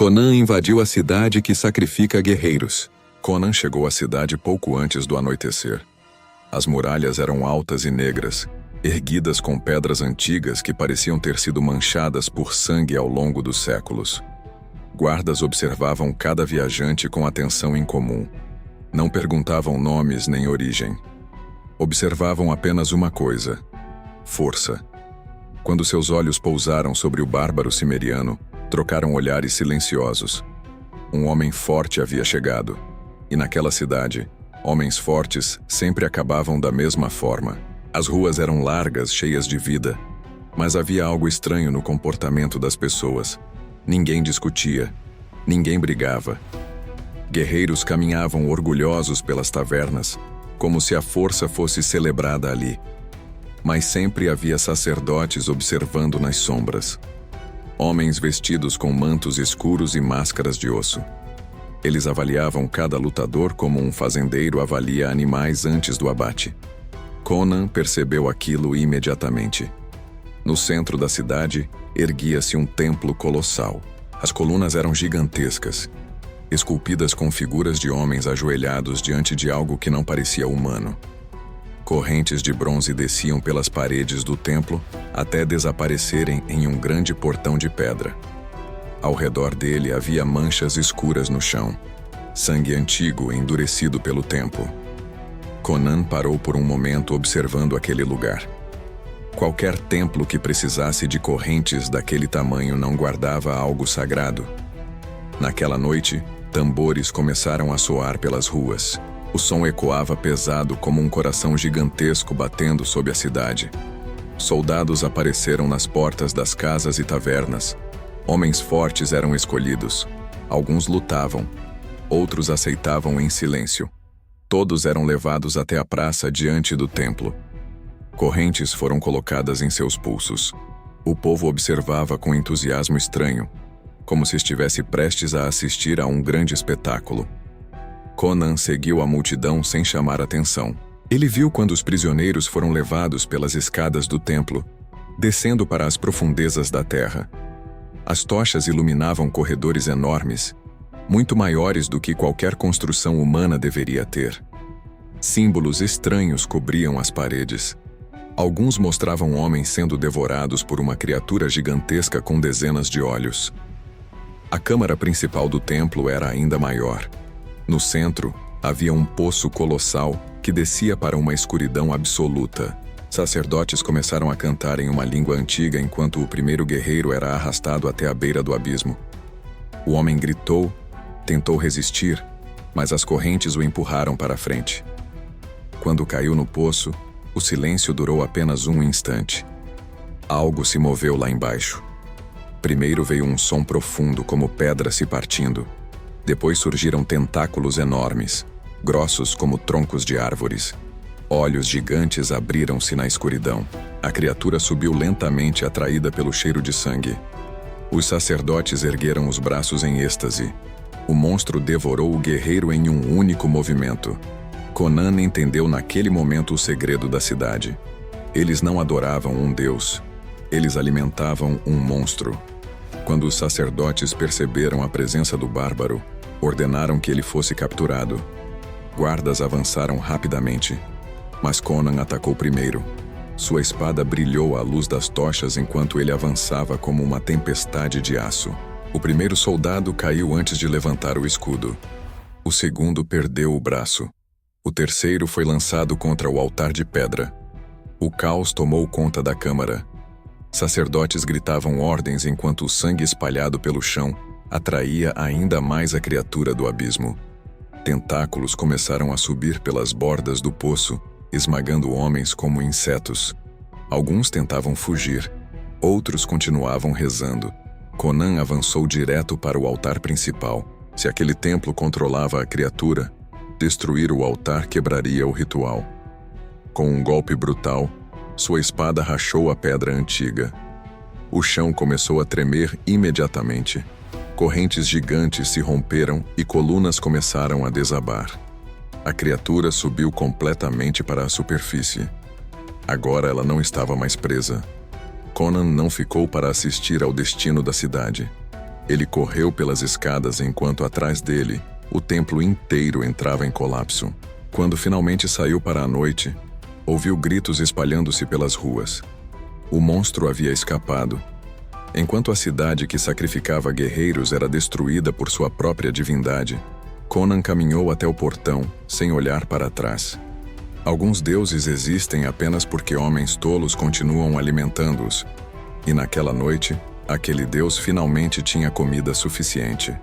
Conan invadiu a cidade que sacrifica guerreiros. Conan chegou à cidade pouco antes do anoitecer. As muralhas eram altas e negras, erguidas com pedras antigas que pareciam ter sido manchadas por sangue ao longo dos séculos. Guardas observavam cada viajante com atenção incomum. Não perguntavam nomes nem origem. Observavam apenas uma coisa: força. Quando seus olhos pousaram sobre o bárbaro cimeriano, trocaram olhares silenciosos. Um homem forte havia chegado. E naquela cidade, homens fortes sempre acabavam da mesma forma. As ruas eram largas, cheias de vida, mas havia algo estranho no comportamento das pessoas. Ninguém discutia, ninguém brigava. Guerreiros caminhavam orgulhosos pelas tavernas, como se a força fosse celebrada ali. Mas sempre havia sacerdotes observando nas sombras. Homens vestidos com mantos escuros e máscaras de osso. Eles avaliavam cada lutador como um fazendeiro avalia animais antes do abate. Conan percebeu aquilo imediatamente. No centro da cidade, erguia-se um templo colossal. As colunas eram gigantescas, esculpidas com figuras de homens ajoelhados diante de algo que não parecia humano. Correntes de bronze desciam pelas paredes do templo até desaparecerem em um grande portão de pedra. Ao redor dele havia manchas escuras no chão, sangue antigo endurecido pelo tempo. Conan parou por um momento observando aquele lugar. Qualquer templo que precisasse de correntes daquele tamanho não guardava algo sagrado. Naquela noite, tambores começaram a soar pelas ruas. O som ecoava pesado como um coração gigantesco batendo sob a cidade. Soldados apareceram nas portas das casas e tavernas. Homens fortes eram escolhidos. Alguns lutavam, outros aceitavam em silêncio. Todos eram levados até a praça diante do templo. Correntes foram colocadas em seus pulsos. O povo observava com entusiasmo estranho, como se estivesse prestes a assistir a um grande espetáculo. Conan seguiu a multidão sem chamar atenção. Ele viu quando os prisioneiros foram levados pelas escadas do templo, descendo para as profundezas da terra. As tochas iluminavam corredores enormes, muito maiores do que qualquer construção humana deveria ter. Símbolos estranhos cobriam as paredes. Alguns mostravam homens sendo devorados por uma criatura gigantesca com dezenas de olhos. A câmara principal do templo era ainda maior. No centro, havia um poço colossal que descia para uma escuridão absoluta. Sacerdotes começaram a cantar em uma língua antiga enquanto o primeiro guerreiro era arrastado até a beira do abismo. O homem gritou, tentou resistir, mas as correntes o empurraram para a frente. Quando caiu no poço, o silêncio durou apenas um instante. Algo se moveu lá embaixo. Primeiro veio um som profundo, como pedra se partindo. Depois surgiram tentáculos enormes, grossos como troncos de árvores. Olhos gigantes abriram-se na escuridão. A criatura subiu lentamente, atraída pelo cheiro de sangue. Os sacerdotes ergueram os braços em êxtase. O monstro devorou o guerreiro em um único movimento. Conan entendeu naquele momento o segredo da cidade. Eles não adoravam um deus. Eles alimentavam um monstro. Quando os sacerdotes perceberam a presença do bárbaro, ordenaram que ele fosse capturado. Guardas avançaram rapidamente, mas Conan atacou primeiro. Sua espada brilhou à luz das tochas enquanto ele avançava como uma tempestade de aço. O primeiro soldado caiu antes de levantar o escudo. O segundo perdeu o braço. O terceiro foi lançado contra o altar de pedra. O caos tomou conta da câmara. Sacerdotes gritavam ordens enquanto o sangue espalhado pelo chão atraía ainda mais a criatura do abismo. Tentáculos começaram a subir pelas bordas do poço, esmagando homens como insetos. Alguns tentavam fugir, outros continuavam rezando. Conan avançou direto para o altar principal. Se aquele templo controlava a criatura, destruir o altar quebraria o ritual. Com um golpe brutal, sua espada rachou a pedra antiga. O chão começou a tremer imediatamente. Correntes gigantes se romperam e colunas começaram a desabar. A criatura subiu completamente para a superfície. Agora ela não estava mais presa. Conan não ficou para assistir ao destino da cidade. Ele correu pelas escadas enquanto atrás dele, o templo inteiro entrava em colapso. Quando finalmente saiu para a noite, ouviu gritos espalhando-se pelas ruas. O monstro havia escapado. Enquanto a cidade que sacrificava guerreiros era destruída por sua própria divindade, Conan caminhou até o portão, sem olhar para trás. Alguns deuses existem apenas porque homens tolos continuam alimentando-os. E naquela noite, aquele deus finalmente tinha comida suficiente.